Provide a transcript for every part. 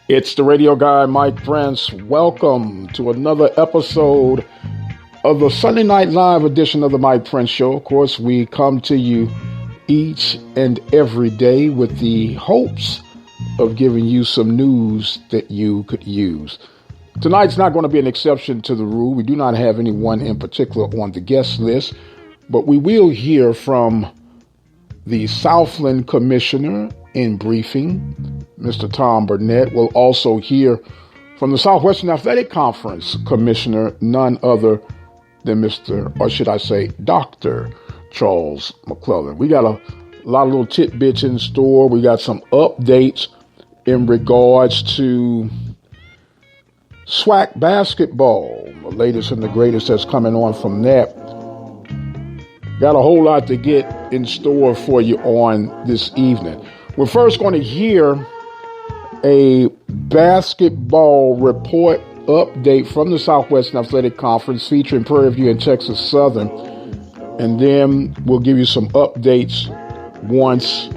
It's the radio guy, Mike Prince. Welcome to another episode of the Sunday Night Live edition of the Mike Prince Show. Of course, we come to you each and every day with the hopes of giving you some news that you could use. Tonight's not going to be an exception to the rule. We do not have anyone in particular on the guest list, but we will hear from the Southland Commissioner in briefing, Mr. Tom Burnett. We'll also hear from the Southwestern Athletic Conference Commissioner, none other than Dr. Charles McClellan. We got a lot of little tidbits in store. We got some updates in regards to SWAC basketball, the latest and the greatest that's coming on from that. Got a whole lot to get in store for you on this evening. We're first going to hear a basketball report update from the Southwestern Athletic Conference featuring Prairie View and Texas Southern. And then we'll give you some updates once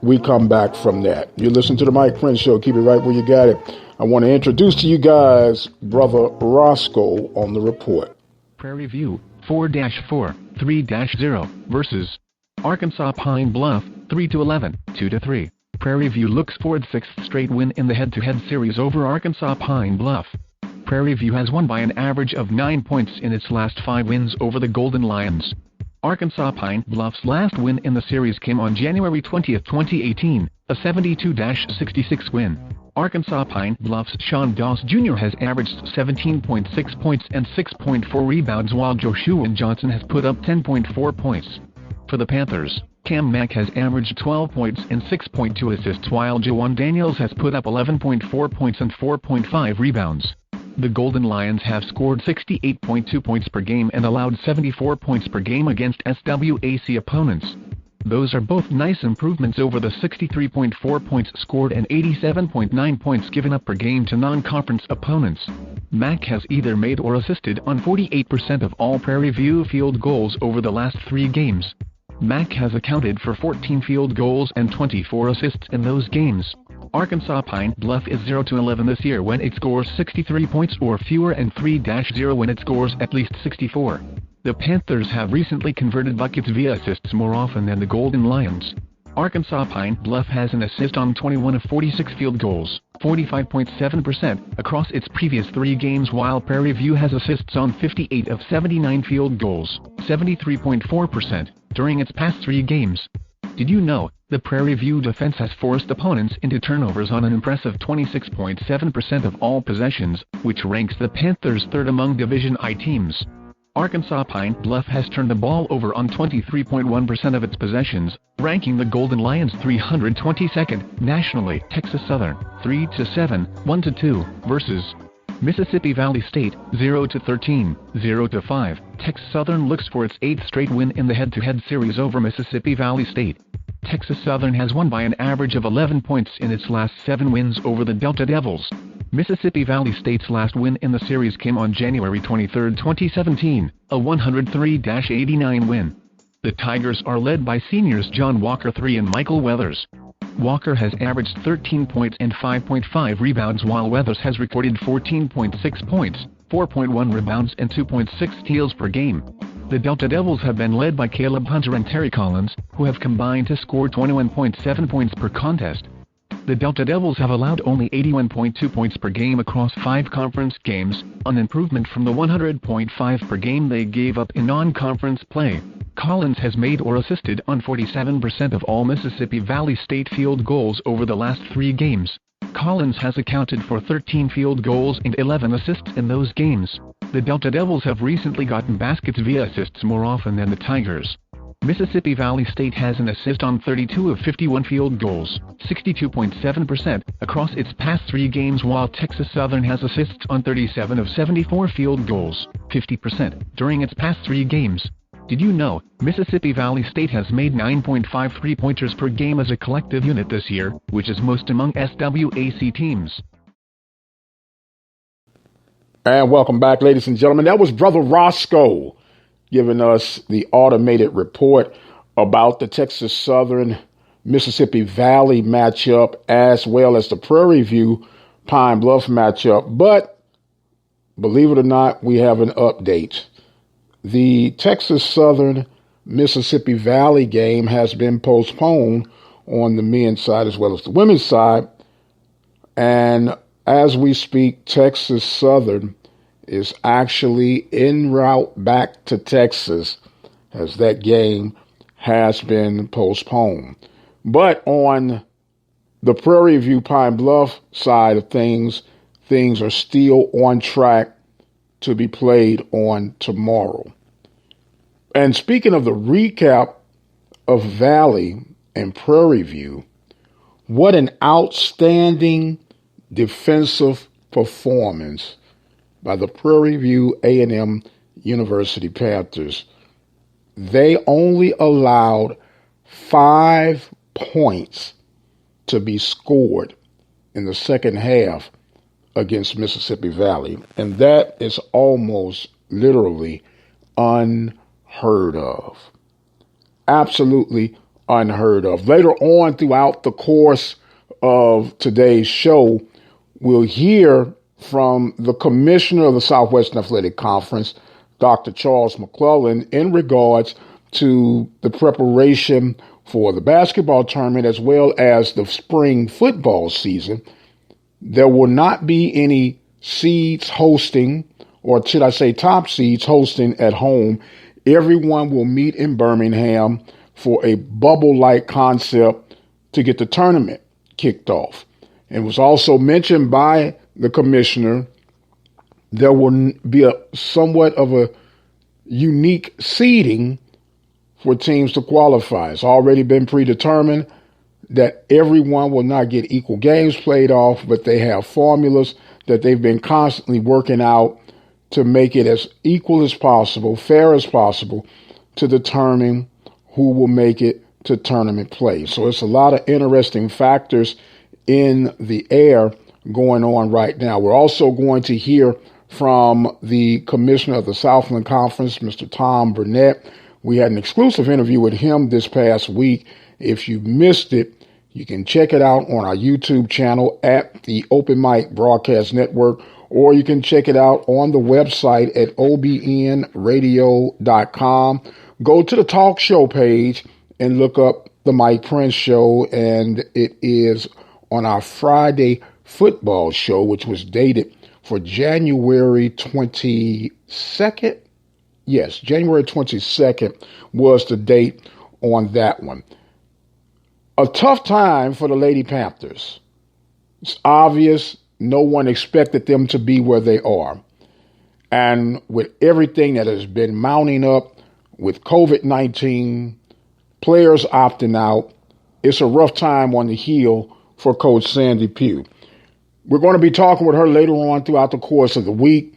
we come back from that. You listen to the Mike Prince Show. Keep it right where you got it. I want to introduce to you guys Brother Roscoe on the report. Prairie View 4-4, 3-0 versus Arkansas Pine Bluff 3-11, 2-3. Prairie View looks for its sixth straight win in the head-to-head series over Arkansas Pine Bluff. Prairie View has won by an average of 9 points in its last 5 wins over the Golden Lions. Arkansas Pine Bluff's last win in the series came on January 20, 2018, a 72-66 win. Arkansas Pine Bluff's Sean Doss Jr. has averaged 17.6 points and 6.4 rebounds, while Joshua Johnson has put up 10.4 points. For the Panthers, Cam Mack has averaged 12 points and 6.2 assists, while Jawan Daniels has put up 11.4 points and 4.5 rebounds. The Golden Lions have scored 68.2 points per game and allowed 74 points per game against SWAC opponents. Those are both nice improvements over the 63.4 points scored and 87.9 points given up per game to non-conference opponents. Mack has either made or assisted on 48% of all Prairie View field goals over the last 3 games. Mack has accounted for 14 field goals and 24 assists in those games. Arkansas Pine Bluff is 0-11 this year when it scores 63 points or fewer, and 3-0 when it scores at least 64. The Panthers have recently converted buckets via assists more often than the Golden Lions. Arkansas Pine Bluff has an assist on 21 of 46 field goals, 45.7% across its previous 3 games, while Prairie View has assists on 58 of 79 field goals, 73.4%, during its past 3 games. Did you know the Prairie View defense has forced opponents into turnovers on an impressive 26.7% of all possessions, which ranks the Panthers 3rd among Division I teams? Arkansas Pine Bluff has turned the ball over on 23.1% of its possessions, ranking the Golden Lions 322nd nationally. Texas Southern 3-7, 1-2 versus Mississippi Valley State 0-13, 0-5. Texas Southern looks for its 8th straight win in the head-to-head series over Mississippi Valley State. Texas Southern has won by an average of 11 points in its last 7 wins over the Delta Devils. Mississippi Valley State's last win in the series came on January 23, 2017, a 103-89 win. The Tigers are led by seniors John Walker III and Michael Weathers. Walker has averaged 13 points and 5.5 rebounds, while Weathers has recorded 14.6 points, 4.1 rebounds and 2.6 steals per game. The Delta Devils have been led by Caleb Hunter and Terry Collins, who have combined to score 21.7 points per contest. The Delta Devils have allowed only 81.2 points per game across 5 conference games, an improvement from the 100.5 per game they gave up in non-conference play. Collins has made or assisted on 47% of all Mississippi Valley State field goals over the last 3 games. Collins has accounted for 13 field goals and 11 assists in those games. The Delta Devils have recently gotten baskets via assists more often than the Tigers. Mississippi Valley State has an assist on 32 of 51 field goals, 62.7% across its past 3 games, while Texas Southern has assists on 37 of 74 field goals, 50%, during its past 3 games. Did you know Mississippi Valley State has made 9.5 three-pointers per game as a collective unit this year, which is most among SWAC teams? And welcome back, ladies and gentlemen. That was Brother Roscoe giving us the automated report about the Texas Southern Mississippi Valley matchup, as well as the Prairie View Pine Bluff matchup. But believe it or not, we have an update. The Texas Southern Mississippi Valley game has been postponed on the men's side as well as the women's side. And as we speak, Texas Southern is actually en route back to Texas as that game has been postponed. But on the Prairie View Pine Bluff side of things are still on track to be played on tomorrow. And speaking of the recap of Valley and Prairie View, what an outstanding defensive performance by the Prairie View A&M University Panthers. They only allowed 5 points to be scored in the second half against Mississippi Valley. And that is almost literally unheard of. Absolutely unheard of. Later on throughout the course of today's show, we'll hear from the commissioner of the Southwestern Athletic Conference, Dr. Charles McClellan, in regards to the preparation for the basketball tournament as well as the spring football season. There will not be any seeds hosting, or should I say top seeds hosting at home. Everyone will meet in Birmingham for a bubble-like concept to get the tournament kicked off. It was also mentioned by the commissioner there will be a somewhat of a unique seeding for teams to qualify. It's already been predetermined that everyone will not get equal games played off, but they have formulas that they've been constantly working out to make it as equal as possible, fair as possible, to determine who will make it to tournament play. So it's a lot of interesting factors in the air going on right now. We're also going to hear from the commissioner of the Southland Conference, Mr. Tom Burnett. We had an exclusive interview with him this past week. If you missed it, you can check it out on our YouTube channel at the Open Mic Broadcast Network, or you can check it out on the website at obnradio.com. Go to the talk show page and look up The Mike Prince Show, and it is on our Friday football show, which was dated for January 22nd. Yes, January 22nd was the date on that one. A tough time for the Lady Panthers. It's obvious no one expected them to be where they are. And with everything that has been mounting up with COVID-19, players opting out, it's a rough time on the heel for Coach Sandy Pugh. We're going to be talking with her later on throughout the course of the week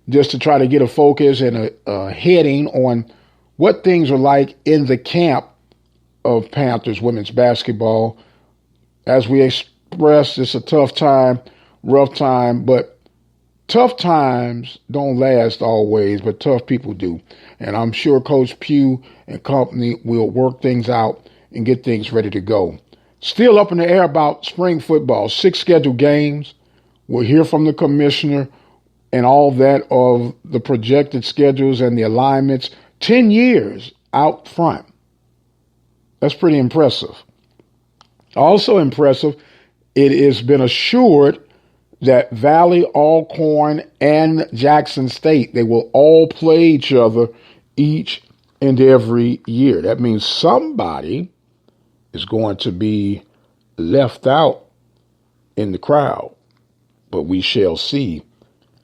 just to try to get a focus and a heading on what things are like in the camp of Panthers women's basketball. As we expressed, it's a tough time, rough time, but tough times don't last always, but tough people do. And I'm sure Coach Pugh and company will work things out and get things ready to go. Still up in the air about spring football, 6 scheduled games. We'll hear from the commissioner and all that of the projected schedules and the alignments 10 years out front. That's pretty impressive. Also impressive, it has been assured that Valley, Alcorn, and Jackson State, they will all play each other each and every year. That means somebody is going to be left out in the crowd, but we shall see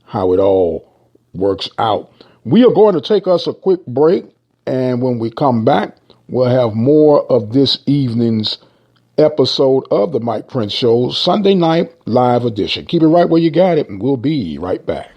how it all works out. We are going to take us a quick break, and when we come back, we'll have more of this evening's episode of the Mike Prince Show, Sunday night live edition. Keep it right where you got it, and we'll be right back.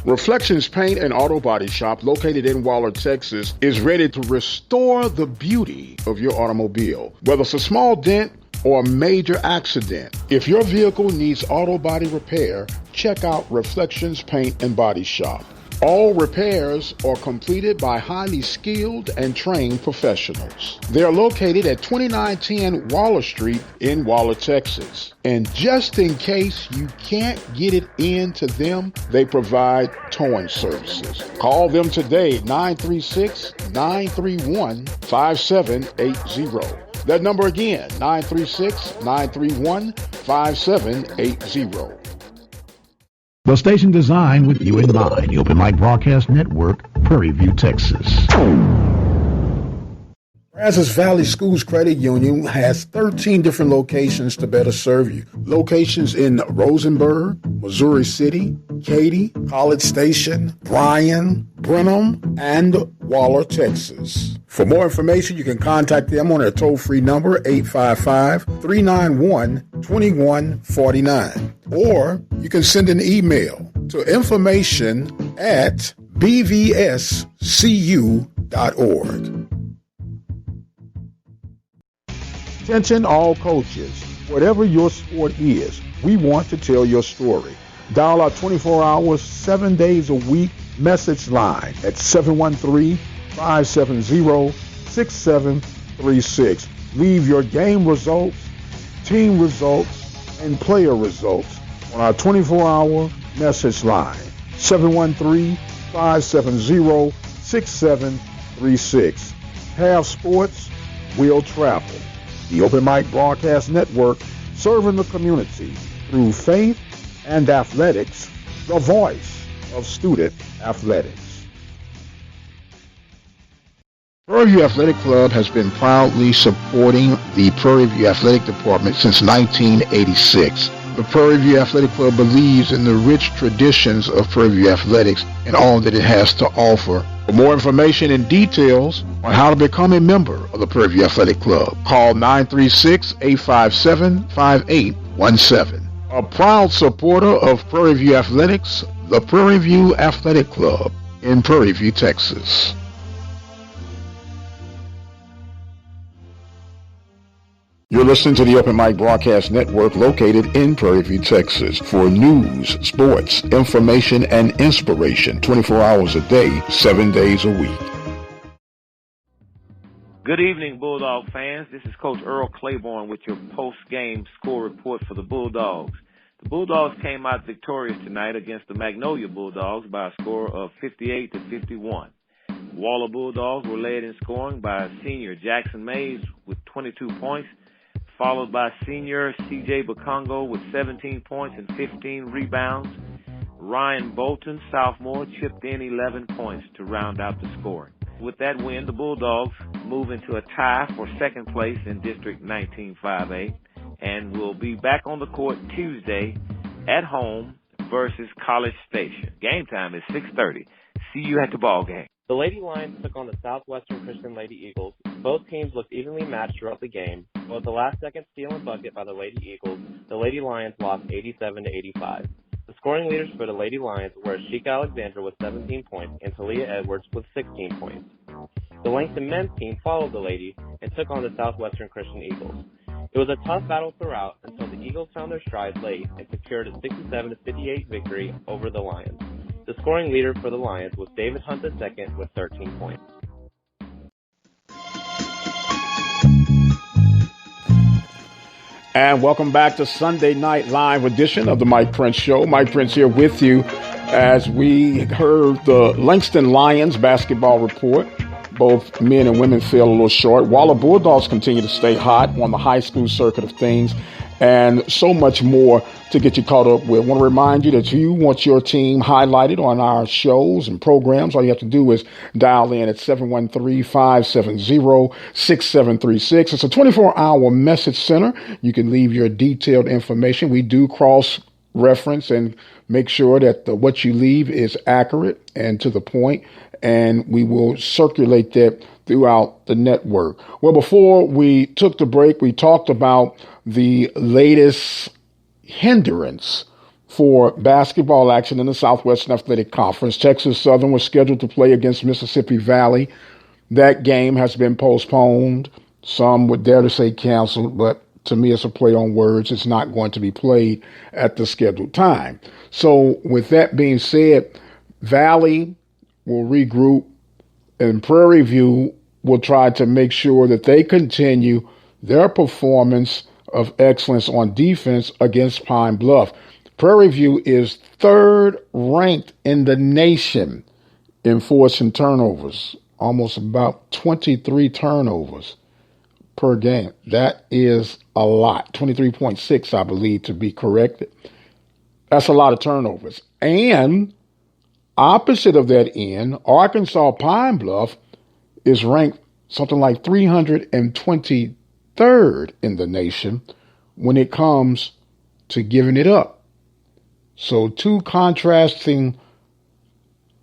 Reflections Paint and Auto Body Shop, located in Waller, Texas, is ready to restore the beauty of your automobile. Whether it's a small dent or a major accident, if your vehicle needs auto body repair, check out Reflections Paint and Body Shop. All repairs are completed by highly skilled and trained professionals. They are located at 2910 Waller Street in Waller, Texas. And just in case you can't get it into them, they provide towing services. Call them today, 936-931-5780. That number again, 936-931-5780. The station designed with you in mind, the Open Mic Broadcast Network, Prairie View, Texas. Brazos Valley Schools Credit Union has 13 different locations to better serve you. Locations in Rosenberg, Missouri City, Katy, College Station, Bryan, Brenham, and Waller, Texas. For more information, you can contact them on their toll-free number, 855-391-2149. Or you can send an email to information@bvscu.org. Attention all coaches. Whatever your sport is, we want to tell your story. Dial our 24 hours, 7 days a week message line at 713-570-6736. Leave your game results, team results, and player results on our 24-hour message line, 713-570-6736. Have sports, we'll travel. The Open Mic Broadcast Network, serving the community through faith and athletics, the voice of student athletics. Prairie View Athletic Club has been proudly supporting the Prairie View Athletic Department since 1986. The Prairie View Athletic Club believes in the rich traditions of Prairie View athletics and all that it has to offer. For more information and details on how to become a member of the Prairie View Athletic Club, call 936-857-5817. A proud supporter of Prairie View Athletics, the Prairie View Athletic Club in Prairie View, Texas. You're listening to the Open Mic Broadcast Network, located in Prairie View, Texas, for news, sports, information, and inspiration 24 hours a day, 7 days a week. Good evening, Bulldog fans. This is Coach Earl Claiborne with your post-game score report for the Bulldogs. The Bulldogs came out victorious tonight against the Magnolia Bulldogs by a score of 58-51. Waller Bulldogs were led in scoring by senior Jackson Mays with 22 points, followed by senior C.J. Bakongo with 17 points and 15 rebounds. Ryan Bolton, sophomore, chipped in 11 points to round out the scoring. With that win, the Bulldogs move into a tie for second place in District 19-5A and will be back on the court Tuesday at home versus College Station. Game time is 6:30. See you at the ball game. The Lady Lions took on the Southwestern Christian Lady Eagles. Both teams looked evenly matched throughout the game, but with the last-second steal and bucket by the Lady Eagles, the Lady Lions lost 87-85. The scoring leaders for the Lady Lions were Sheikah Alexandra with 17 points and Talia Edwards with 16 points. The Langston men's team followed the Lady and took on the Southwestern Christian Eagles. It was a tough battle throughout until the Eagles found their stride late and secured a 67-58 victory over the Lions. The scoring leader for the Lions was David Hunt II with 13 points. And welcome back to Sunday Night Live edition of the Mike Prince Show. Mike Prince here with you as we heard the Langston Lions basketball report. Both men and women fell a little short. Waller Bulldogs continue to stay hot on the high school circuit of things, and so much more to get you caught up with. I want to remind you that if you want your team highlighted on our shows and programs, all you have to do is dial in at 713-570-6736. It's a 24-hour message center. You can leave your detailed information. We do cross-reference and make sure that what you leave is accurate and to the point, and we will circulate that throughout the network. Well, before we took the break, we talked about the latest hindrance for basketball action in the Southwestern Athletic Conference. Texas Southern was scheduled to play against Mississippi Valley. That game has been postponed. Some would dare to say canceled, but to me it's a play on words. It's not going to be played at the scheduled time. So with that being said, Valley will regroup, and Prairie View will try to make sure that they continue their performance of excellence on defense against Pine Bluff. Prairie View is third ranked in the nation in forcing turnovers, almost about 23 turnovers per game. That is a lot. 23.6, I believe, to be corrected. That's a lot of turnovers. And opposite of that end, Arkansas Pine Bluff is ranked something like 323rd in the nation when it comes to giving it up. So two contrasting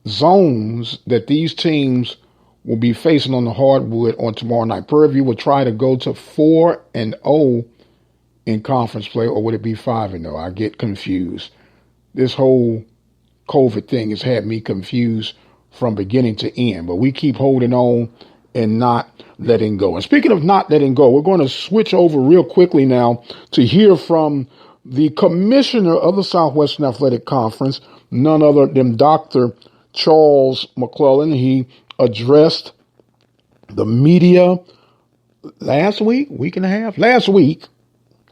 zones that these teams will be facing on the hardwood on tomorrow night. Prairie View will try to go to 4-0 in conference play, or would it be 5-0? I get confused. This whole COVID thing has had me confused from beginning to end, but we keep holding on and not letting go. And speaking of not letting go, we're going to switch over real quickly now to hear from the commissioner of the Southwestern Athletic Conference, none other than Dr. Charles McClellan. He addressed the media last week and a half. Last week,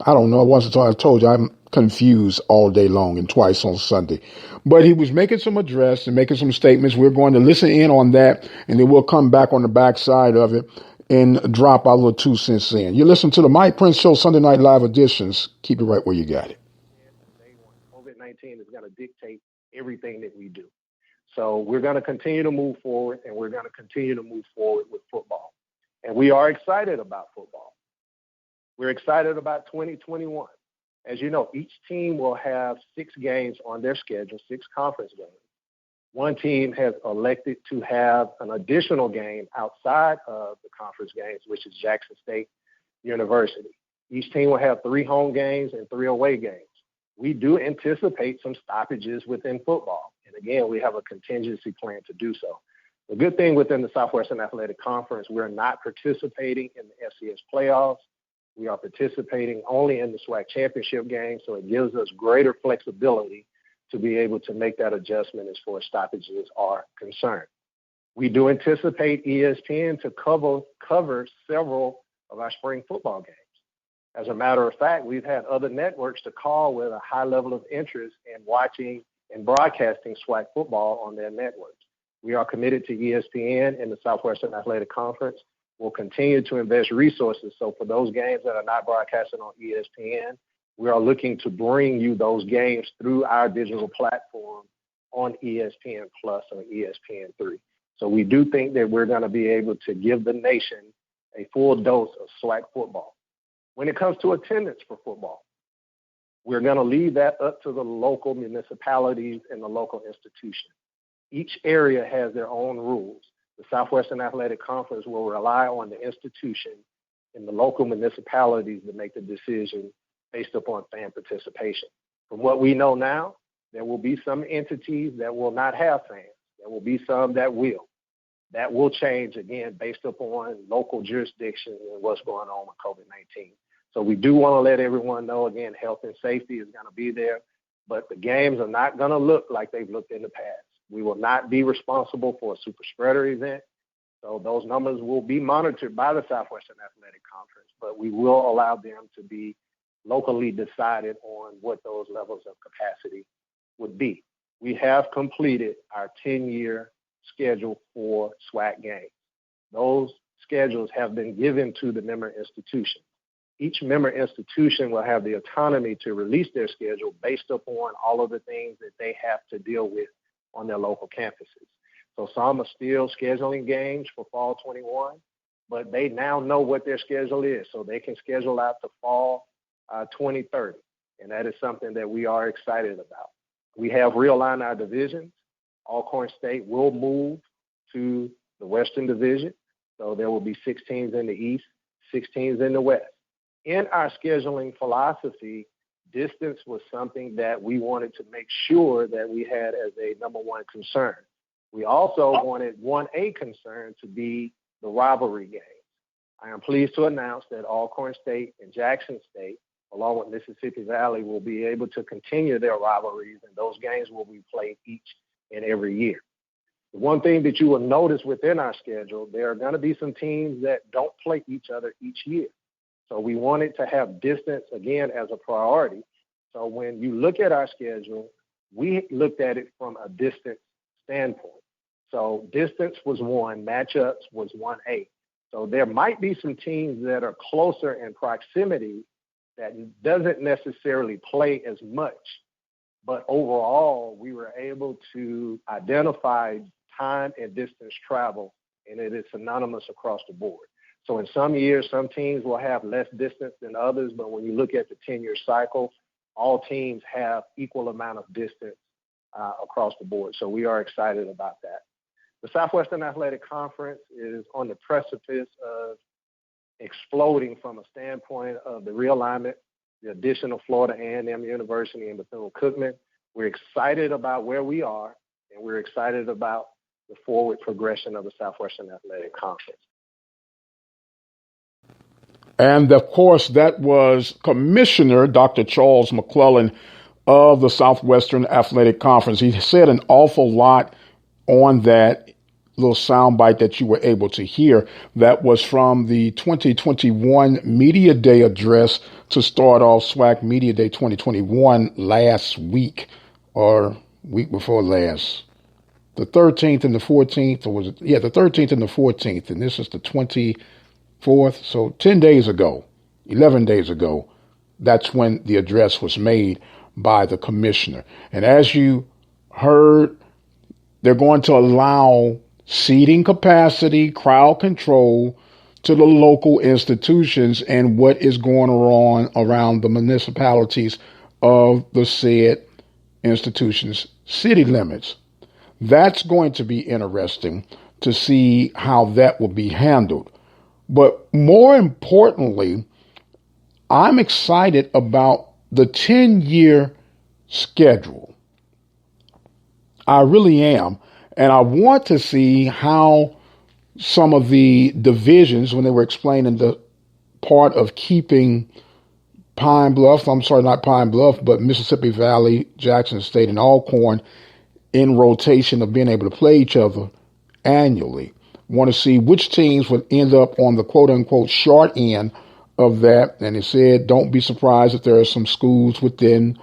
I don't know. Once I told you, I'm confused all day long and twice on Sunday. But he was making some address and making some statements. We're going to listen in on that, and then we'll come back on the backside of it and drop our little 2 cents in. You listen to the Mike Prince Show Sunday Night Live editions. Keep it right where you got it. COVID-19 is going to dictate everything that we do. So we're going to continue to move forward, and we're going to continue to move forward with football. And we are excited about football. We're excited about 2021. As you know, each team will have 6 games on their schedule, 6 conference games. One team has elected to have an additional game outside of the conference games, which is Jackson State University. Each team will have 3 home games and 3 away games. We do anticipate some stoppages within football. And again, we have a contingency plan to do so. The good thing within the Southwestern Athletic Conference, we're not participating in the FCS playoffs. We are participating only in the SWAC championship game, so it gives us greater flexibility to be able to make that adjustment as far as stoppages are concerned. We do anticipate ESPN to cover several of our spring football games. As a matter of fact, we've had other networks to call with a high level of interest in watching and broadcasting SWAC football on their networks. We are committed to ESPN and the Southwestern Athletic Conference. We'll continue to invest resources. So for those games that are not broadcasted on ESPN, we are looking to bring you those games through our digital platform on ESPN Plus or ESPN3. So we do think that we're going to be able to give the nation a full dose of SWAC football. When it comes to attendance for football, we're going to leave that up to the local municipalities and the local institutions. Each area has their own rules. The Southwestern Athletic Conference will rely on the institution and the local municipalities to make the decision based upon fan participation. From what we know now, there will be some entities that will not have fans. There will be some that will. That will change, again, based upon local jurisdiction and what's going on with COVID-19. So we do want to let everyone know, again, health and safety is going to be there, but the games are not going to look like they've looked in the past. We will not be responsible for a super spreader event. So those numbers will be monitored by the Southwestern Athletic Conference, but we will allow them to be locally decided on what those levels of capacity would be. We have completed our 10-year schedule for SWAC games. Those schedules have been given to the member institutions. Each member institution will have the autonomy to release their schedule based upon all of the things that they have to deal with on their local campuses. So some are still scheduling games for fall 21, but they now know what their schedule is, so they can schedule out to fall 2030, and that is something that we are excited about. We have realigned our divisions. Alcorn State will move to the Western Division, so there will be 6 teams in the East, 6 teams in the West. In our scheduling philosophy, distance was something that we wanted to make sure that we had as a number one concern. We also wanted 1A concern to be the rivalry games. I am pleased to announce that Alcorn State and Jackson State, along with Mississippi Valley, will be able to continue their rivalries, and those games will be played each in every year. The one thing that you will notice within our schedule, there are going to be some teams that don't play each other each year. So we wanted to have distance, again, as a priority. So when you look at our schedule, we looked at it from a distance standpoint. So distance was 1, matchups was 1A. So there might be some teams that are closer in proximity that doesn't necessarily play as much. But overall, we were able to identify time and distance travel, and it is synonymous across the board. So in some years, some teams will have less distance than others, but when you look at the 10-year cycle, all teams have equal amount of distance across the board. So we are excited about that. The Southwestern Athletic Conference is on the precipice of exploding from a standpoint of the realignment, the addition of Florida A&M University and Bethune-Cookman. We're excited about where we are, and we're excited about the forward progression of the Southwestern Athletic Conference. And of course, that was Commissioner Dr. Charles McClellan of the Southwestern Athletic Conference. He said an awful lot on that little soundbite that you were able to hear. That was from the 2021 Media Day address to start off SWAC Media Day 2021 last week, or week before last. The 13th and the 14th, or was it? Yeah, the 13th and the 14th, and this is the 24th. So 10 days ago, 11 days ago, that's when the address was made by the commissioner. And as you heard, they're going to allow seating capacity, crowd control to the local institutions and what is going on around the municipalities of the said institutions' city limits. That's going to be interesting to see how that will be handled. But more importantly, I'm excited about the 10-year schedule. I really am. And I want to see how some of the divisions, when they were explaining the part of keeping Mississippi Valley, Jackson State, and Alcorn in rotation of being able to play each other annually. Want to see which teams would end up on the quote-unquote short end of that. And it said, don't be surprised if there are some schools within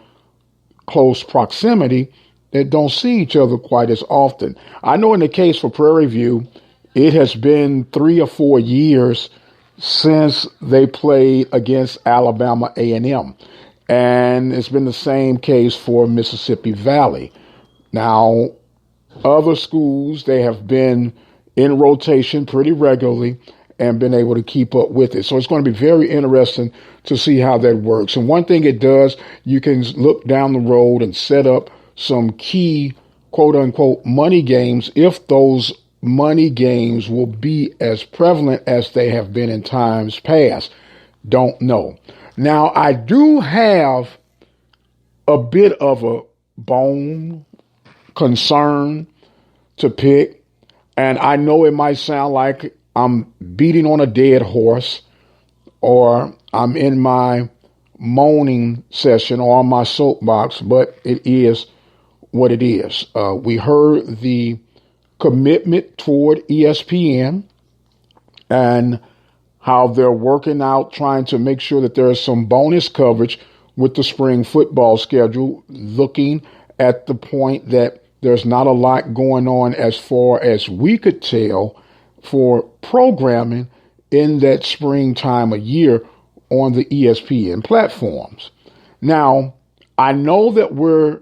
close proximity that don't see each other quite as often. I know in the case for Prairie View, it has been 3 or 4 years since they played against Alabama A&M. And it's been the same case for Mississippi Valley. Now, other schools, they have been in rotation pretty regularly and been able to keep up with it. So it's going to be very interesting to see how that works. And one thing it does, you can look down the road and set up some key, quote unquote, money games, if those money games will be as prevalent as they have been in times past. Don't know. Now, I do have a bit of a bone concern to pick, and I know it might sound like I'm beating on a dead horse, or I'm in my moaning session or on my soapbox, but it is what it is. We heard the commitment toward ESPN and how they're working out, trying to make sure that there is some bonus coverage with the spring football schedule, looking at the point that there's not a lot going on as far as we could tell for programming in that spring time of year on the ESPN platforms. Now, I know that we're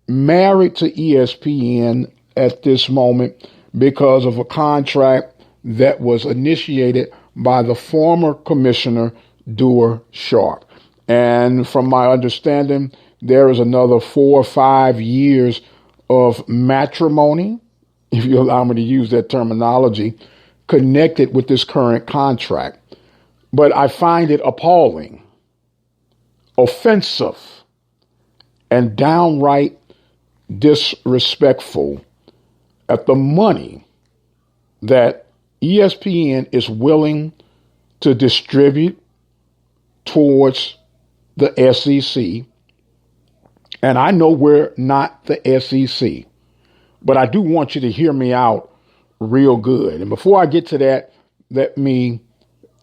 married to ESPN at this moment because of a contract that was initiated by the former commissioner, Duer Sharp. And from my understanding, there is another 4 or 5 years of matrimony, if you allow me to use that terminology, connected with this current contract. But I find it appalling, offensive, and downright disrespectful at the money that ESPN is willing to distribute towards the SEC. And I know we're not the SEC. But I do want you to hear me out real good. And before I get to that, let me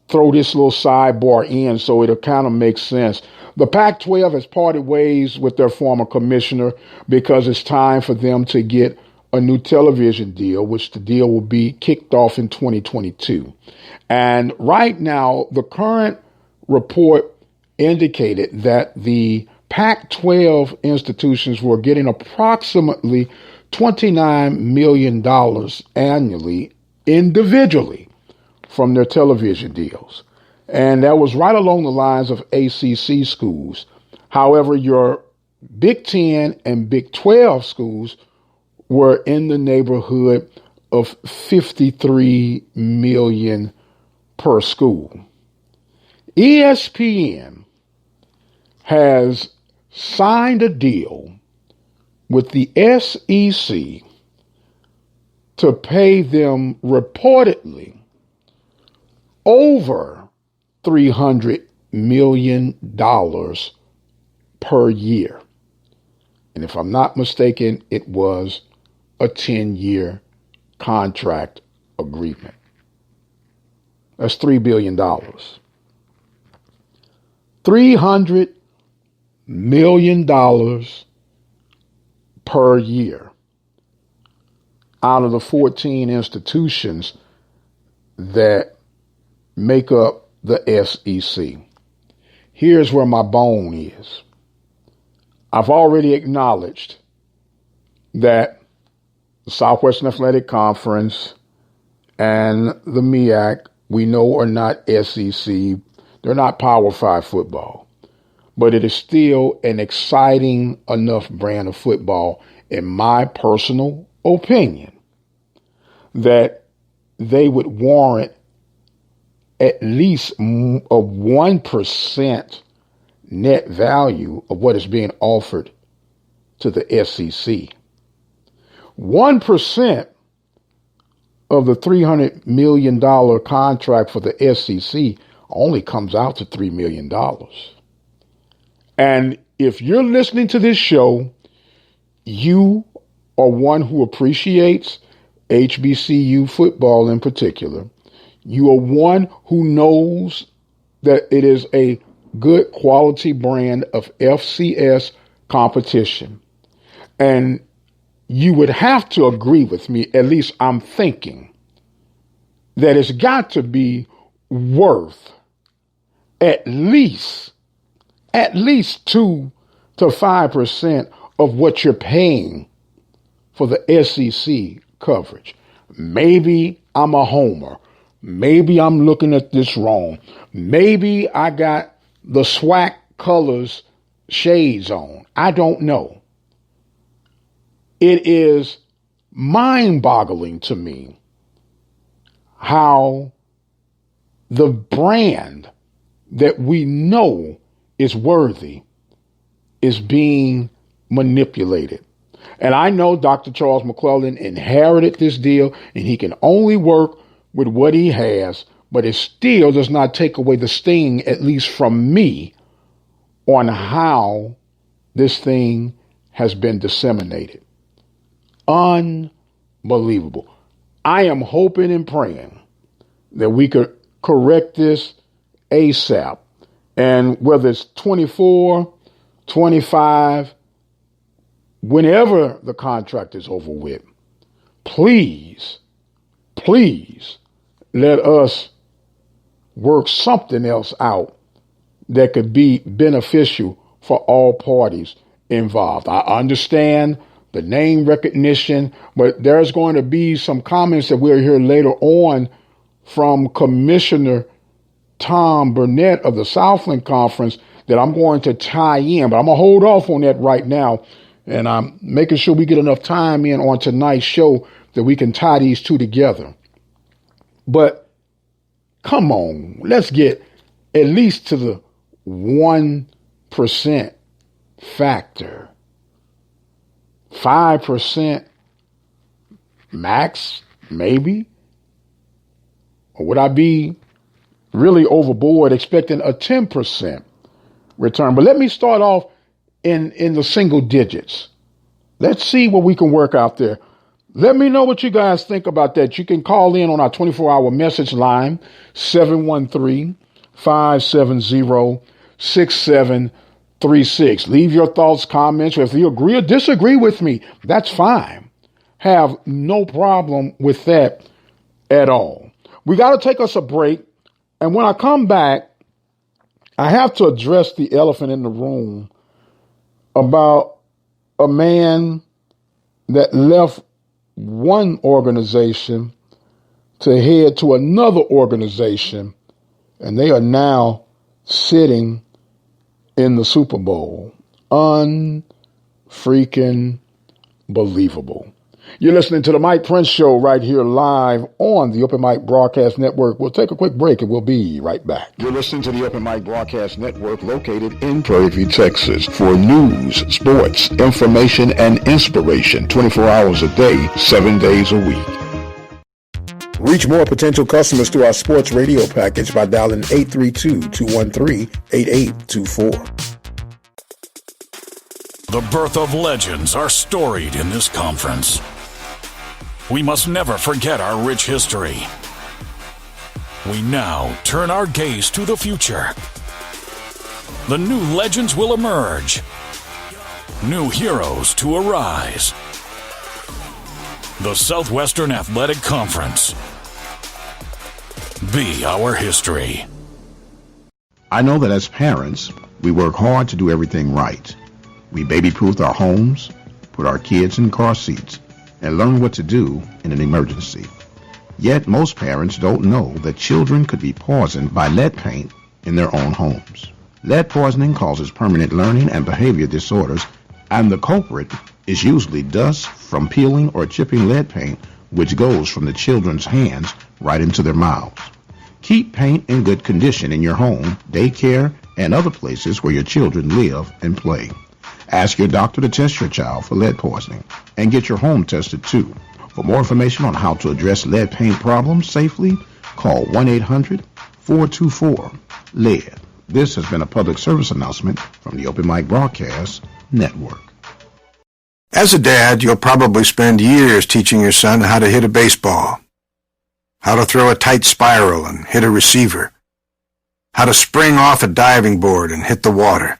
throw this little sidebar in so it'll kind of make sense. The Pac-12 has parted ways with their former commissioner because it's time for them to get a new television deal, which the deal will be kicked off in 2022. And right now, the current report indicated that the Pac-12 institutions were getting approximately $29 million annually individually from their television deals. And that was right along the lines of ACC schools. However, your Big Ten and Big 12 schools were in the neighborhood of $53 million per school. ESPN has signed a deal with the SEC to pay them reportedly over $300 million per year. And if I'm not mistaken, it was a 10-year contract agreement. That's $3 billion. $300 million per year out of the 14 institutions that make up the SEC. Here's where my bone is. I've already acknowledged that the Southwestern Athletic Conference and the MEAC, we know, are not SEC. They're not Power 5 football. But it is still an exciting enough brand of football, in my personal opinion, that they would warrant at least a 1% net value of what is being offered to the SEC. 1% of the $300 million contract for the SEC only comes out to $3 million. And if you're listening to this show, you are one who appreciates HBCU football in particular. You are one who knows that it is a good quality brand of FCS competition. And you would have to agree with me, at least I'm thinking, that it's got to be worth at least 2 to 5% of what you're paying for the SEC coverage. Maybe I'm a homer. Maybe I'm looking at this wrong. Maybe I got the SWAC colors shades on. I don't know. It is mind-boggling to me how the brand that we know is worthy is being manipulated. And I know Dr. Charles McClellan inherited this deal, and he can only work with what he has, but it still does not take away the sting, at least from me, on how this thing has been disseminated. Unbelievable. I am hoping and praying that we could correct this ASAP. And whether it's 24, 25, whenever the contract is over with, please let us work something else out that could be beneficial for all parties involved. I understand the name recognition, but there's going to be some comments that we'll hear later on from Commissioner Tom Burnett of the Southland Conference that I'm going to tie in, but I'm going to hold off on that right now. And I'm making sure we get enough time in on tonight's show that we can tie these two together. But come on, let's get at least to the 1% factor. 5% max, maybe? Or would I be really overboard expecting a 10% return? But let me start off in the single digits. Let's see what we can work out there. Let me know what you guys think about that. You can call in on our 24-hour message line, 713-570-6736. Leave your thoughts, comments. If you agree or disagree with me, that's fine. Have no problem with that at all. We got to take us a break. And when I come back, I have to address the elephant in the room about a man that left one organization to head to another organization, and they are now sitting in the Super Bowl. Unfreaking believable. You're listening to the Mike Prince Show right here live on the Open Mic Broadcast Network. We'll take a quick break and we'll be right back. You're listening to the Open Mic Broadcast Network located in Prairie View, Texas for news, sports, information, and inspiration 24 hours a day, 7 days a week. Reach more potential customers through our sports radio package by dialing 832-213-8824. The birth of legends are storied in this conference. We must never forget our rich history. We now turn our gaze to the future. The new legends will emerge. New heroes to arise. The Southwestern Athletic Conference. Be our history. I know that as parents, we work hard to do everything right. We baby-proof our homes, put our kids in car seats, and learn what to do in an emergency. Yet most parents don't know that children could be poisoned by lead paint in their own homes. Lead poisoning causes permanent learning and behavior disorders, and the culprit is usually dust from peeling or chipping lead paint, which goes from the children's hands right into their mouths. Keep paint in good condition in your home, daycare, and other places where your children live and play. Ask your doctor to test your child for lead poisoning and get your home tested too. For more information on how to address lead paint problems safely, call 1-800-424-LEAD. This has been a public service announcement from the Open Mic Broadcast Network. As a dad, you'll probably spend years teaching your son how to hit a baseball, how to throw a tight spiral and hit a receiver, how to spring off a diving board and hit the water,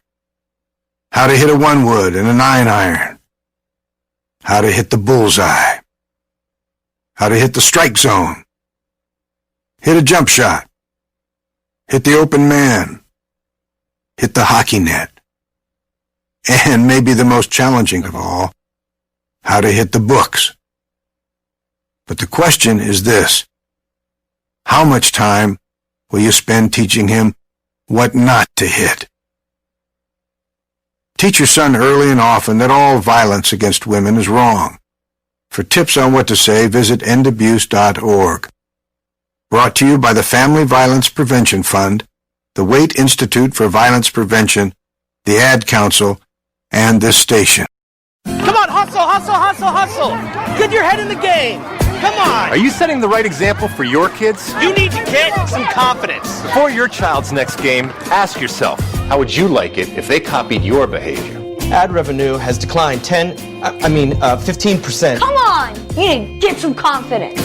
how to hit a 1-wood and a 9-iron, how to hit the bullseye, how to hit the strike zone, hit a jump shot, hit the open man, hit the hockey net, and maybe the most challenging of all, how to hit the books. But the question is this: how much time will you spend teaching him what not to hit? Teach your son early and often that all violence against women is wrong. For tips on what to say, visit endabuse.org. Brought to you by the Family Violence Prevention Fund, the Waite Institute for Violence Prevention, the Ad Council, and this station. Come on, hustle, hustle, hustle, hustle. Get your head in the game. Come on. Are you setting the right example for your kids? You need to get some confidence. Before your child's next game, ask yourself, how would you like it if they copied your behavior? Ad revenue has declined 15%. Come on, you need to get some confidence.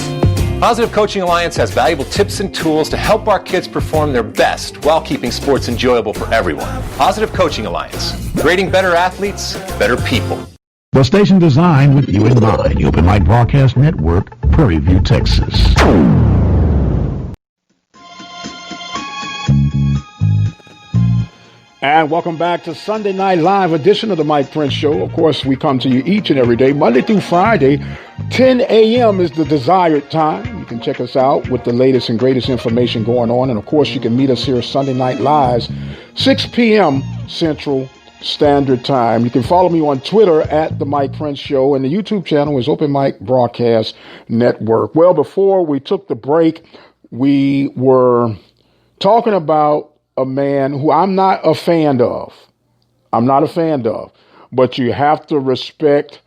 Positive Coaching Alliance has valuable tips and tools to help our kids perform their best while keeping sports enjoyable for everyone. Positive Coaching Alliance, creating better athletes, better people. The station designed with you in mind, the Open Mic Broadcast Network, Prairie View, Texas. And welcome back to Sunday Night Live edition of the Mike Prince Show. Of course, we come to you each and every day, Monday through Friday. 10 a.m. is the desired time. You can check us out with the latest and greatest information going on. And of course, you can meet us here Sunday Night Live, 6 p.m. Central Standard Time. You can follow me on Twitter at The Mike Prince Show, and the YouTube channel is Open Mic Broadcast Network. Well, before we took the break, we were talking about a man who I'm not a fan of. But you have to respect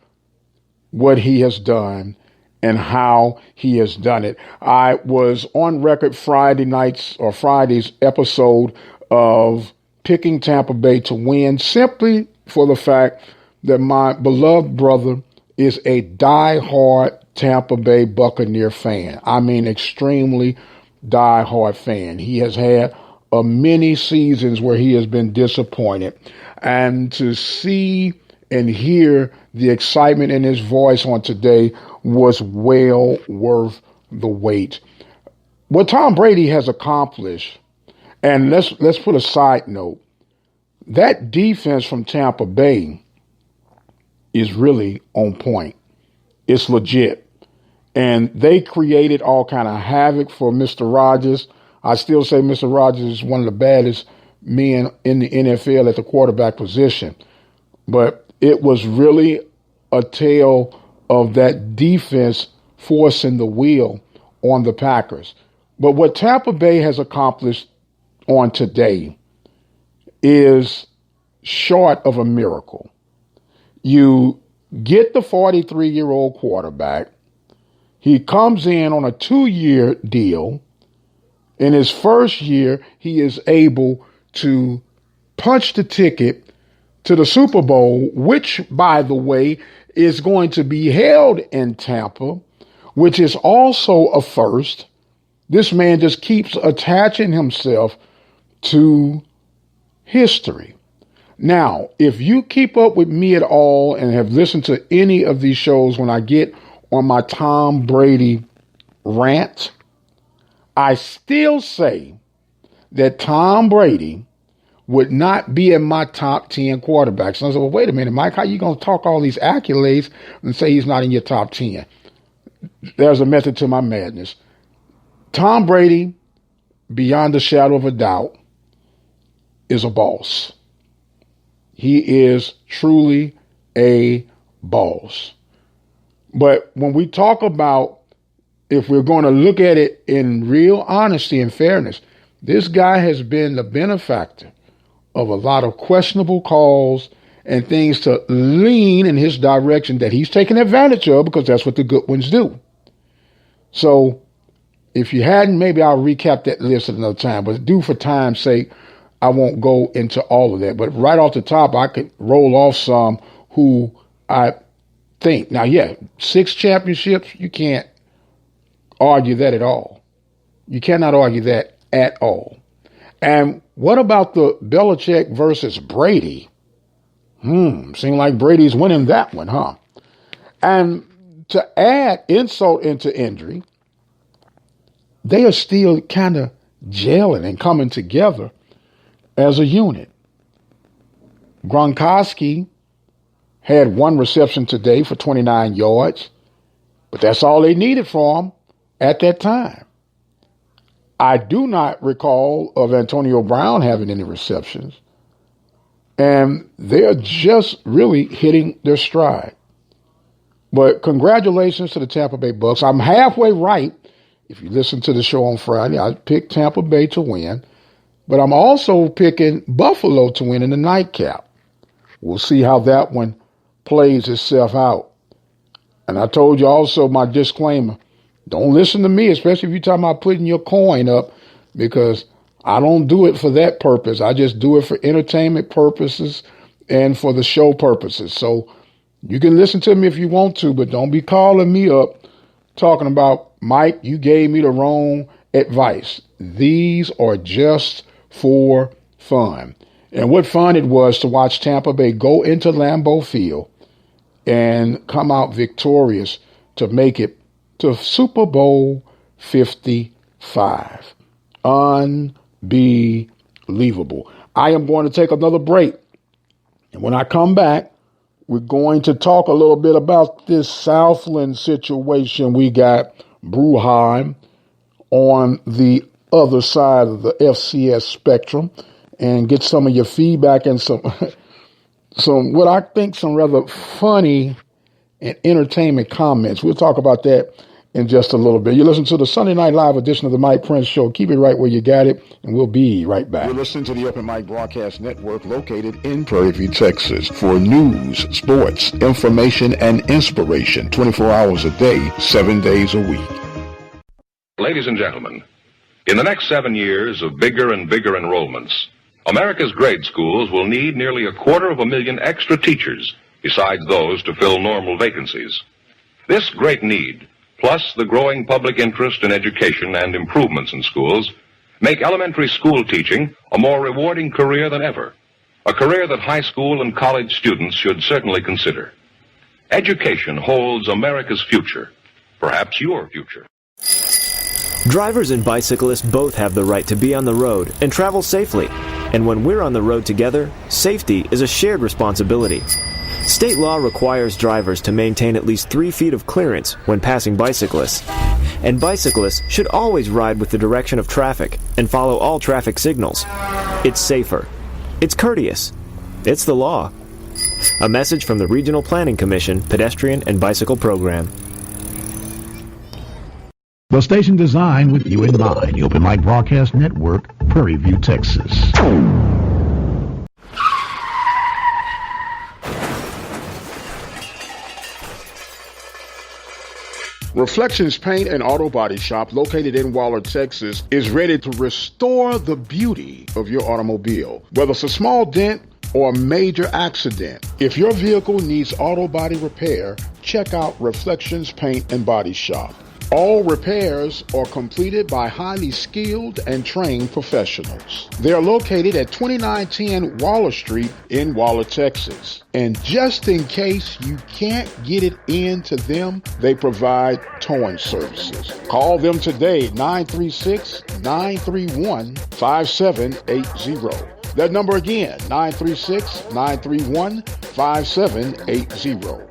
what he has done and how he has done it. I was on record Friday's episode of picking Tampa Bay to win simply for the fact that my beloved brother is a diehard Tampa Bay Buccaneer fan. I mean, extremely diehard fan. He has had many seasons where he has been disappointed. And to see and hear the excitement in his voice on today was well worth the wait. What Tom Brady has accomplished, and let's put a side note, that defense from Tampa Bay is really on point. It's legit. And they created all kind of havoc for Mr. Rodgers. I still say Mr. Rodgers is one of the baddest men in the NFL at the quarterback position. But it was really a tale of that defense forcing the wheel on the Packers. But what Tampa Bay has accomplished on today is short of a miracle. You get the 43-year-old quarterback. He comes in on a 2-year deal. In his first year, he is able to punch the ticket to the Super Bowl, which, by the way, is going to be held in Tampa, which is also a first. This man just keeps attaching himself to history. Now, if you keep up with me at all and have listened to any of these shows when I get on my Tom Brady rant, I still say that Tom Brady would not be in my top 10 quarterbacks. And I said, well, wait a minute, Mike, how you going to talk all these accolades and say he's not in your top 10? There's a method to my madness. Tom Brady, beyond a shadow of a doubt, is a boss. He is truly a boss. But when we talk about, if we're going to look at it in real honesty and fairness, this guy has been the benefactor of a lot of questionable calls and things to lean in his direction that he's taken advantage of, because that's what the good ones do. So if you hadn't, maybe I'll recap that list at another time, but for time's sake, I won't go into all of that. But right off the top, I could roll off some who I think. Now, 6 championships, you can't argue that at all. You cannot argue that at all. And what about the Belichick versus Brady? Seems like Brady's winning that one, huh? And to add insult into injury, they are still kind of gelling and coming together as a unit. Gronkowski had 1 reception today for 29 yards, but that's all they needed from him at that time. I do not recall of Antonio Brown having any receptions, and they're just really hitting their stride. But congratulations to the Tampa Bay Bucks. I'm halfway right. If you listen to the show on Friday, I picked Tampa Bay to win, but I'm also picking Buffalo to win in the nightcap. We'll see how that one plays itself out. And I told you also my disclaimer. Don't listen to me, especially if you're talking about putting your coin up, because I don't do it for that purpose. I just do it for entertainment purposes and for the show purposes. So you can listen to me if you want to, but don't be calling me up talking about, Mike, you gave me the wrong advice. These are just for fun. And what fun it was to watch Tampa Bay go into Lambeau Field and come out victorious to make it to Super Bowl 55. Unbelievable. I am going to take another break. And when I come back, we're going to talk a little bit about this Southland situation we got, Bruheim, on the other side of the FCS spectrum, and get some of your feedback and some what I think some rather funny and entertainment comments. We'll talk about that in just a little bit. You listen to the Sunday Night Live edition of the Mike Prince Show. Keep it right where you got it, and we'll be right back. You're listening to the Open Mic Broadcast Network, located in Prairie View, Texas, for news, sports, information, and inspiration 24 hours a day, 7 days a week. Ladies and gentlemen, in the next 7 years of bigger and bigger enrollments, America's grade schools will need nearly 250,000 extra teachers, besides those to fill normal vacancies. This great need, plus the growing public interest in education and improvements in schools, make elementary school teaching a more rewarding career than ever, a career that high school and college students should certainly consider. Education holds America's future, perhaps your future. Drivers and bicyclists both have the right to be on the road and travel safely. And when we're on the road together, safety is a shared responsibility. State law requires drivers to maintain at least 3 feet of clearance when passing bicyclists. And bicyclists should always ride with the direction of traffic and follow all traffic signals. It's safer. It's courteous. It's the law. A message from the Regional Planning Commission Pedestrian and Bicycle Program. The station designed with you in mind, the Open Mic Broadcast Network, Prairie View, Texas. Reflections Paint and Auto Body Shop, located in Waller, Texas, is ready to restore the beauty of your automobile. Whether it's a small dent or a major accident, if your vehicle needs auto body repair, check out Reflections Paint and Body Shop. All repairs are completed by highly skilled and trained professionals. They are located at 2910 Waller Street in Waller, Texas. And just in case you can't get it into them, they provide towing services. Call them today, 936-931-5780. That number again, 936-931-5780.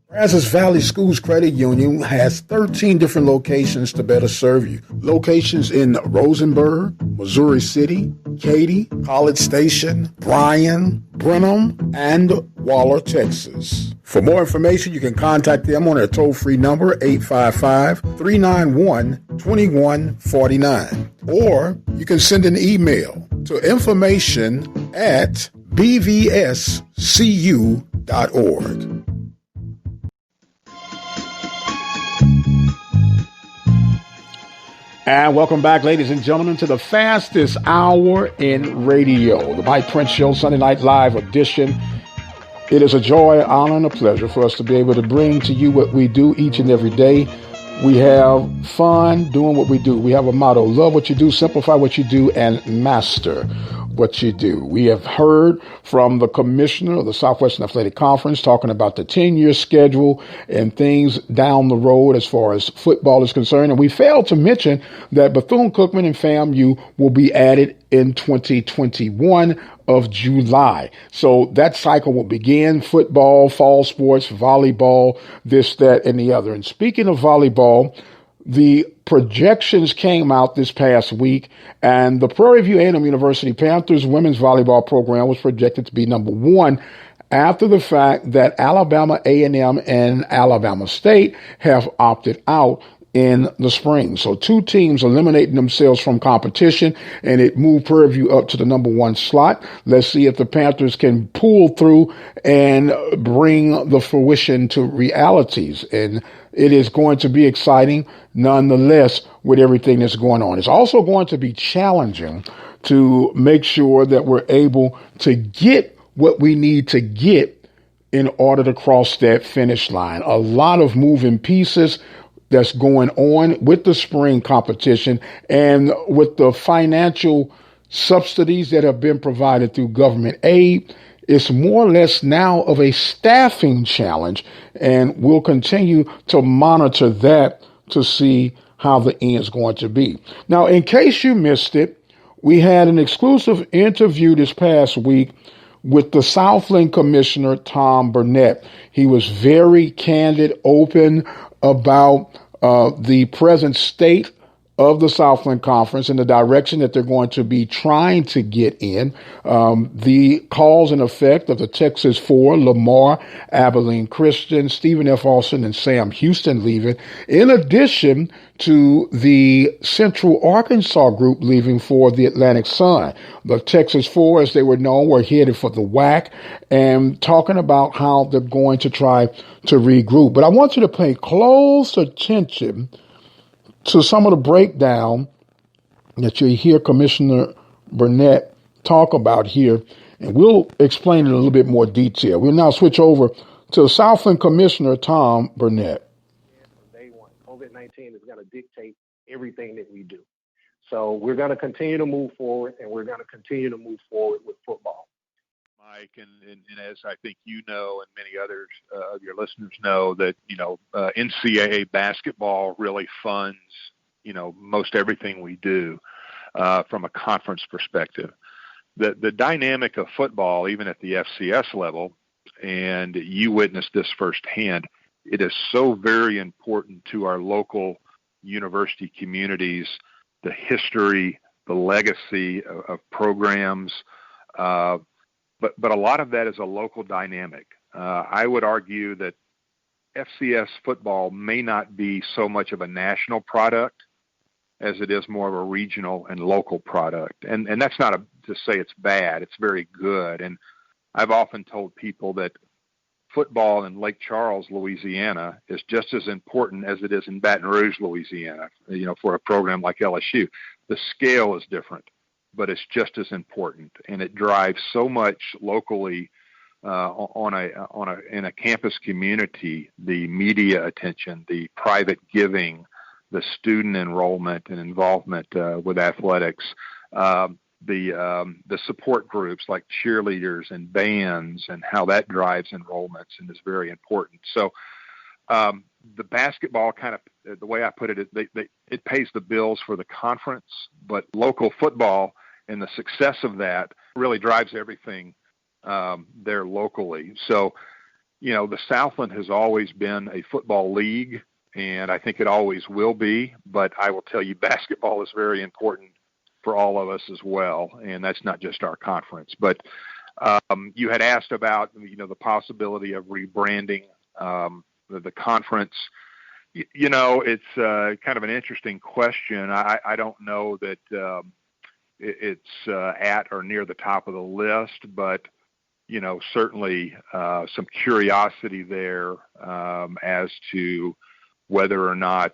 Brazos Valley Schools Credit Union has 13 different locations to better serve you. Locations in Rosenberg, Missouri City, Katy, College Station, Bryan, Brenham, and Waller, Texas. For more information, you can contact them on their toll-free number, 855-391-2149. Or you can send an email to information@bvscu.org. And welcome back, ladies and gentlemen, to the fastest hour in radio, the Mike Prince Show, Sunday Night Live edition. It is a joy, honor, and a pleasure for us to be able to bring to you what we do each and every day. We have fun doing what we do. We have a motto: love what you do, simplify what you do, and master what you do. We have heard from the commissioner of the Southwestern Athletic Conference talking about the 10-year schedule and things down the road as far as football is concerned. And we failed to mention that Bethune-Cookman and FAMU will be added in 2021 of July. So that cycle will begin: football, fall sports, volleyball, this, that, and the other. And speaking of volleyball, the projections came out this past week, and the Prairie View A&M University Panthers women's volleyball program was projected to be number 1 after the fact that Alabama A&M and Alabama State have opted out in the spring. So 2 teams eliminating themselves from competition, and it moved Prairie View up to the number 1 slot. Let's see if the Panthers can pull through and bring the fruition to realities. And it is going to be exciting nonetheless with everything that's going on. It's also going to be challenging to make sure that we're able to get what we need to get in order to cross that finish line. A lot of moving pieces that's going on with the spring competition and with the financial subsidies that have been provided through government aid. It's more or less now of a staffing challenge, and we'll continue to monitor that to see how the end's going to be. Now, in case you missed it, we had an exclusive interview this past week with the Southland Commissioner, Tom Burnett. He was very candid, open about the present state of the Southland Conference and the direction that they're going to be trying to get in, the cause and effect of the Texas 4, Lamar, Abilene Christian, Stephen F. Austin, and Sam Houston leaving, in addition to the Central Arkansas group leaving for the Atlantic Sun. The Texas 4, as they were known, were headed for the WAC, and talking about how they're going to try to regroup. But I want you to pay close attention to some of the breakdown that you hear Commissioner Burnett talk about here, and we'll explain in a little bit more detail. We'll now switch over to Southland Commissioner Tom Burnett. From day one, COVID-19 is going to dictate everything that we do. So we're going to continue to move forward, and we're going to continue to move forward with football. Mike, and as I think you know, and many others of your listeners know, that NCAA basketball really funds most everything we do from a conference perspective. The dynamic of football, even at the FCS level, and you witnessed this firsthand, it is so very important to our local university communities, the history, the legacy of programs. But a lot of that is a local dynamic. I would argue that FCS football may not be so much of a national product as it is more of a regional and local product. And that's not to say it's bad. It's very good. And I've often told people that football in Lake Charles, Louisiana, is just as important as it is in Baton Rouge, Louisiana, for a program like LSU. The scale is different, but it's just as important, and it drives so much locally in a campus community, the media attention, the private giving, the student enrollment and involvement with athletics, the support groups like cheerleaders and bands, and how that drives enrollments and is very important. So the basketball the way I put it, it pays the bills for the conference, but local football and the success of that really drives everything there locally. So, the Southland has always been a football league, and I think it always will be, but I will tell you basketball is very important for all of us as well, and that's not just our conference. But you had asked about, the possibility of rebranding the conference. It's kind of an interesting question. I don't know that it's at or near the top of the list, but certainly some curiosity there as to whether or not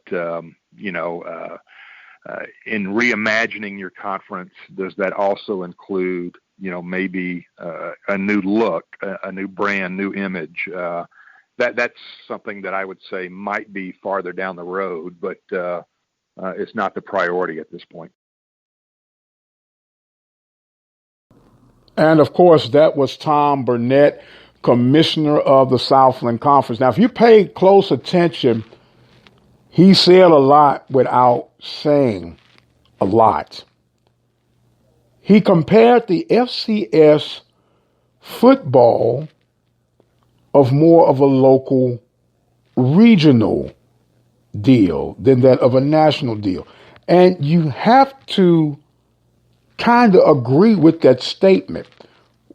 in reimagining your conference, does that also include maybe a new look, a new brand, new image? That's something that I would say might be farther down the road, but it's not the priority at this point. And, of course, that was Tom Burnett, commissioner of the Southland Conference. Now, if you pay close attention, he said a lot without saying a lot. He compared the FCS football of more of a local, regional deal than that of a national deal. And you have to kind of agree with that statement,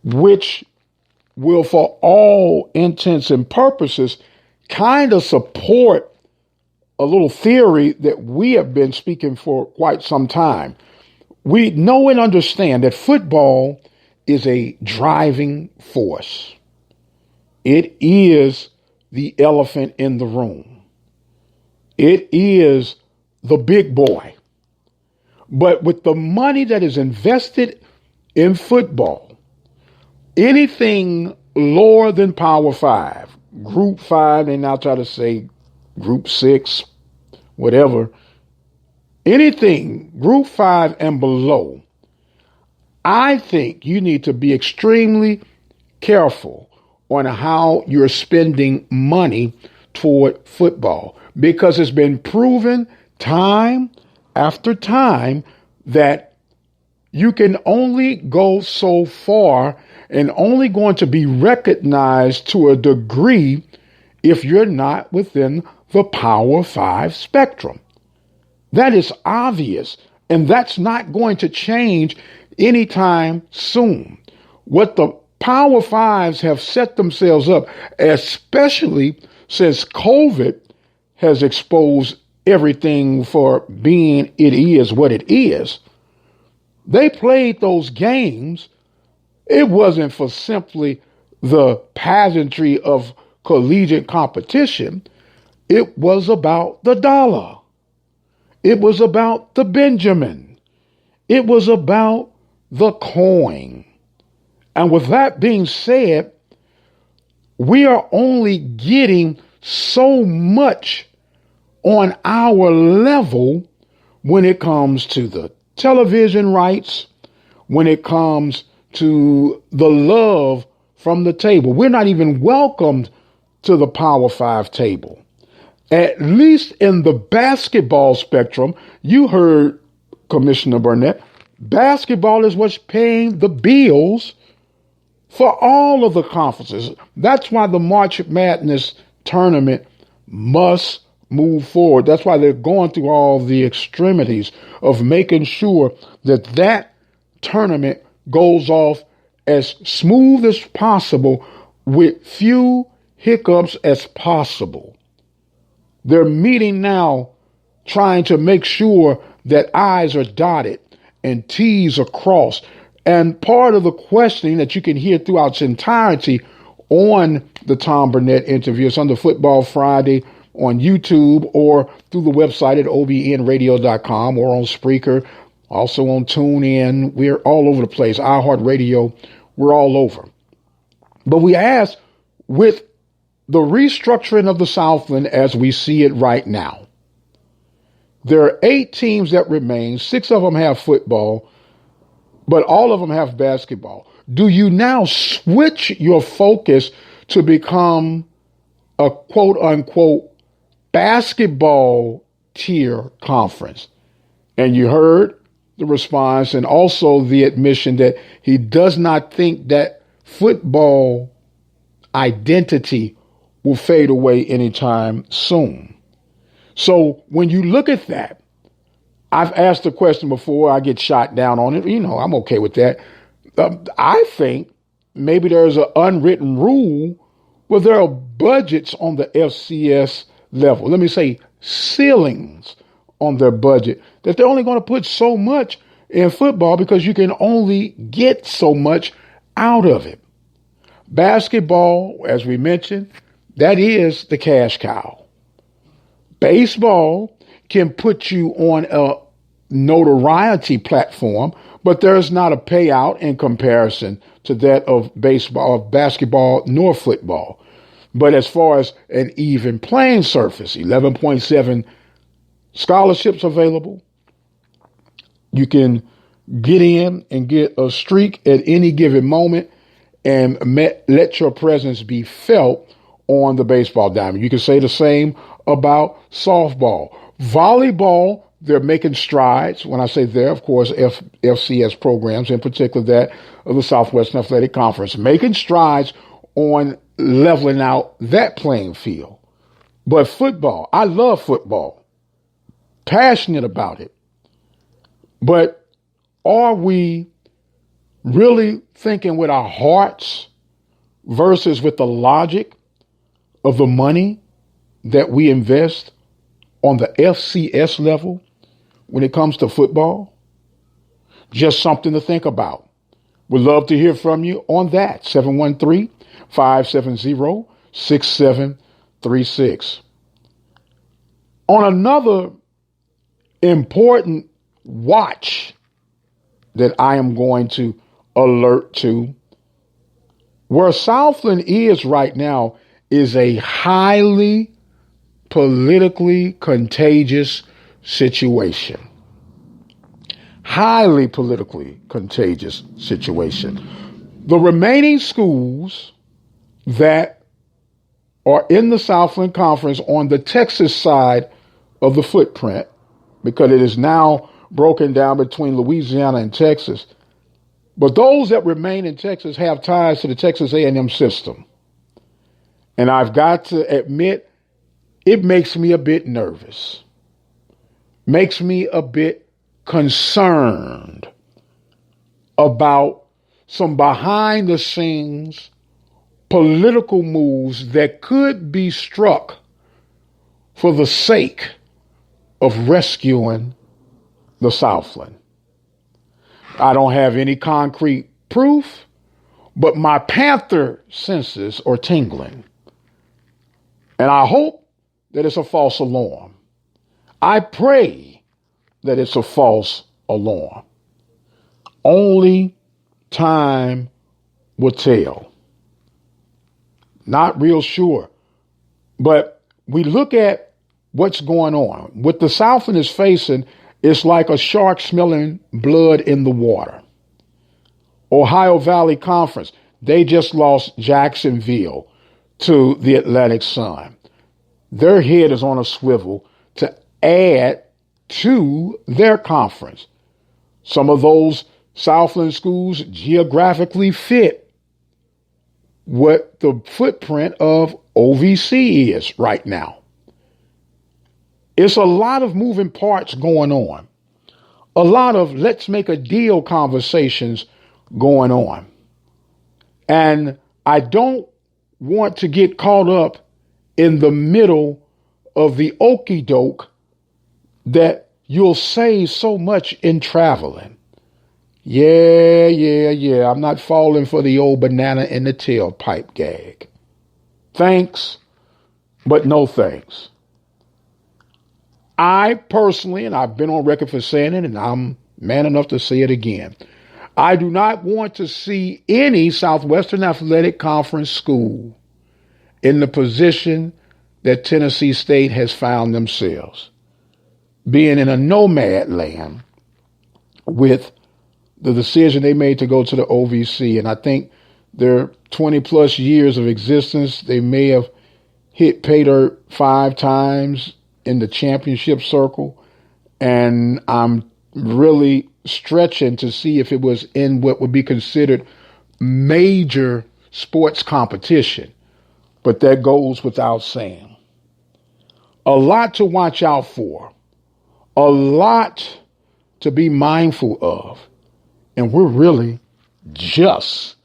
which will, for all intents and purposes, kind of support a little theory that we have been speaking for quite some time. We know and understand that football is a driving force. It is the elephant in the room. It is the big boy. But with the money that is invested in football, anything lower than Power 5, Group 5, they now try to say Group 6, whatever, anything Group 5 and below, I think you need to be extremely careful on how you're spending money toward football, because it's been proven time after time that you can only go so far and only going to be recognized to a degree if you're not within the Power 5 spectrum. That is obvious, and that's not going to change anytime soon. What the Power 5s have set themselves up, especially since COVID has exposed everything for being it is what it is. They played those games. It wasn't for simply the pageantry of collegiate competition. It was about the dollar. It was about the Benjamin. It was about the coin. And with that being said, we are only getting so much on our level when it comes to the television rights, when it comes to the love from the table. We're not even welcomed to the Power 5 table. At least in the basketball spectrum, you heard Commissioner Burnett, basketball is what's paying the bills for all of the conferences. That's why the March Madness tournament must move forward. That's why they're going through all the extremities of making sure that that tournament goes off as smooth as possible with few hiccups as possible. They're meeting now trying to make sure that I's are dotted and T's are crossed. And part of the questioning that you can hear throughout its entirety on the Tom Burnett interview, it's on the Football Friday on YouTube or through the website at obnradio.com or on Spreaker, also on TuneIn. We're all over the place. iHeartRadio, we're all over. But we ask, with the restructuring of the Southland as we see it right now, there are 8 teams that remain. 6 of them have football, but all of them have basketball. Do you now switch your focus to become a quote unquote basketball tier conference? And you heard the response and also the admission that he does not think that football identity will fade away anytime soon. So when you look at that, I've asked the question before, I get shot down on it. You know, I'm okay with that. I think maybe there's an unwritten rule where there are budgets on the FCS level. Let me say ceilings on their budget, that they're only going to put so much in football because you can only get so much out of it. Basketball, as we mentioned, that is the cash cow. Baseball can put you on a notoriety platform, but there's not a payout in comparison to that of baseball, of basketball, nor football. But as far as an even playing surface, 11.7 scholarships available. You can get in and get a streak at any given moment and let your presence be felt on the baseball diamond. You can say the same about softball. Volleyball, they're making strides. When I say they're, of course, FCS programs, in particular that of the Southwestern Athletic Conference, making strides on leveling out that playing field. But football, I love football, passionate about it. But are we really thinking with our hearts versus with the logic of the money that we invest on the FCS level when it comes to football? Just something to think about. We'd love to hear from you on that. 713-570-6736. On another important watch that I am going to alert to, where Southland is right now is a highly politically contagious situation. Highly politically contagious situation. The remaining schools that are in the Southland Conference on the Texas side of the footprint, because it is now broken down between Louisiana and Texas, but those that remain in Texas have ties to the Texas A&M system. And I've got to admit, it makes me a bit nervous, makes me a bit concerned about some behind the scenes political moves that could be struck for the sake of rescuing the Southland. I don't have any concrete proof, but my Panther senses are tingling. And I hope that it's a false alarm. I pray that it's a false alarm. Only time will tell. Not real sure. But we look at what's going on. What the Southland is facing is like a shark smelling blood in the water. Ohio Valley Conference, they just lost Jacksonville to the Atlantic Sun. Their head is on a swivel to add to their conference. Some of those Southland schools geographically fit what the footprint of OVC is right now. It's a lot of moving parts going on. A lot of let's make a deal conversations going on. And I don't want to get caught up in the middle of the okie doke that you'll save so much in traveling. Yeah. I'm not falling for the old banana in the tailpipe gag. Thanks, but no thanks. I personally, and I've been on record for saying it, and I'm man enough to say it again, I do not want to see any Southwestern Athletic Conference school in the position that Tennessee State has found themselves, being in a nomad land with the decision they made to go to the OVC. And I think their 20 plus years of existence, they may have hit pay dirt 5 times in the championship circle. And I'm really stretching to see if it was in what would be considered major sports competition. But that goes without saying. A lot to watch out for. A lot to be mindful of. And we're really just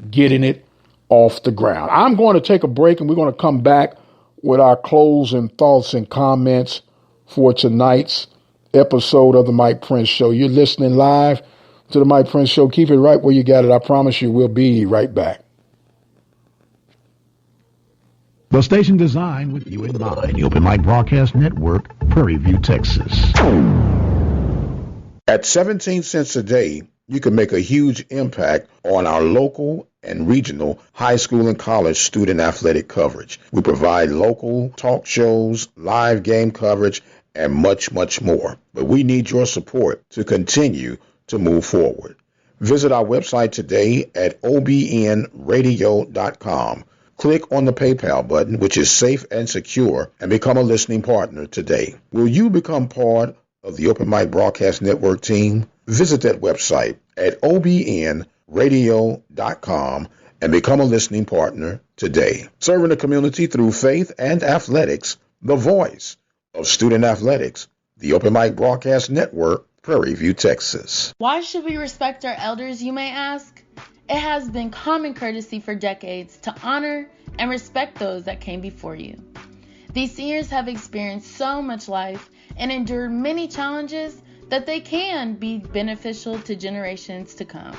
getting it off the ground. I'm going to take a break and we're going to come back with our closing thoughts and comments for tonight's episode of the Mike Prince Show. You're listening live to the Mike Prince Show. Keep it right where you got it. I promise you we'll be right back. The station designed with you in mind, the Open Mic Broadcast Network, Prairie View, Texas. At 17 cents a day, you can make a huge impact on our local and regional high school and college student athletic coverage. We provide local talk shows, live game coverage, and much, much more. But we need your support to continue to move forward. Visit our website today at obnradio.com. Click on the PayPal button, which is safe and secure, and become a listening partner today. Will you become part of the Open Mic Broadcast Network team? Visit that website at obnradio.com and become a listening partner today. Serving the community through faith and athletics, the voice of student athletics, the Open Mic Broadcast Network, Prairie View, Texas. Why should we respect our elders, you may ask? It has been common courtesy for decades to honor and respect those that came before you. These seniors have experienced so much life and endured many challenges that they can be beneficial to generations to come.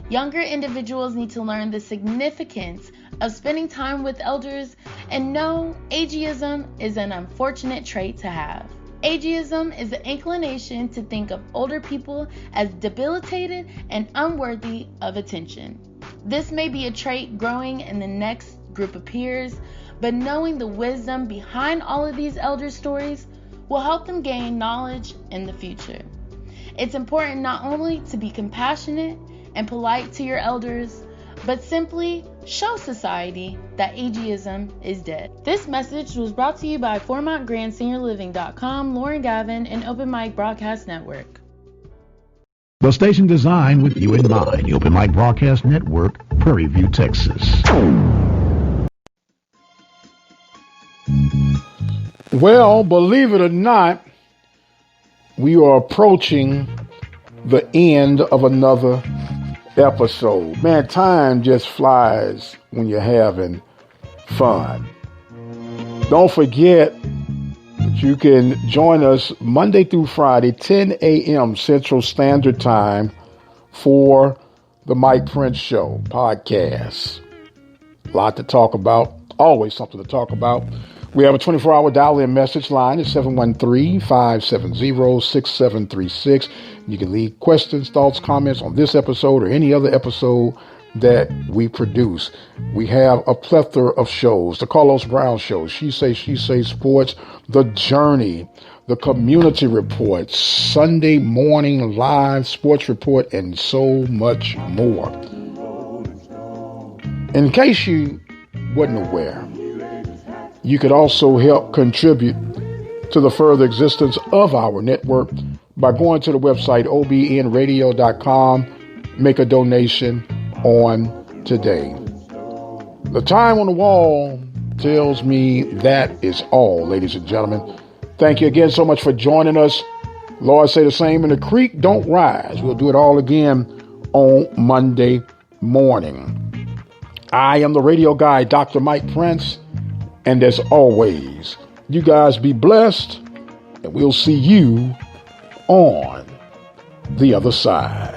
Younger individuals need to learn the significance of spending time with elders and know ageism is an unfortunate trait to have. Ageism is the inclination to think of older people as debilitated and unworthy of attention. This may be a trait growing in the next group of peers, but knowing the wisdom behind all of these elder stories will help them gain knowledge in the future. It's important not only to be compassionate and polite to your elders, but simply show society that ageism is dead. This message was brought to you by FormontGrandSeniorLiving.com, Lauren Gavin, and Open Mic Broadcast Network. The station designed with you in mind, the Open Mic Broadcast Network, Prairie View, Texas. Well, believe it or not, we are approaching the end of another episode. Man, time just flies when you're having fun. Don't forget that you can join us Monday through Friday, 10 a.m. Central Standard Time for the Mike Prince Show podcast. A lot to talk about, always something to talk about. We have a 24-hour dial-in message line at 713-570-6736. You can leave questions, thoughts, comments on this episode or any other episode that we produce. We have a plethora of shows. The Carlos Brown Show, She Say Sports, The Journey, The Community Report, Sunday Morning Live Sports Report, and so much more. In case you wasn't aware, you could also help contribute to the further existence of our network by going to the website obnradio.com. Make a donation on today. The time on the wall tells me that is all, ladies and gentlemen. Thank you again so much for joining us. Lord, say the same, and the creek don't rise. We'll do it all again on Monday morning. I am the radio guy, Dr. Mike Prince. And as always, you guys be blessed, and we'll see you on the other side.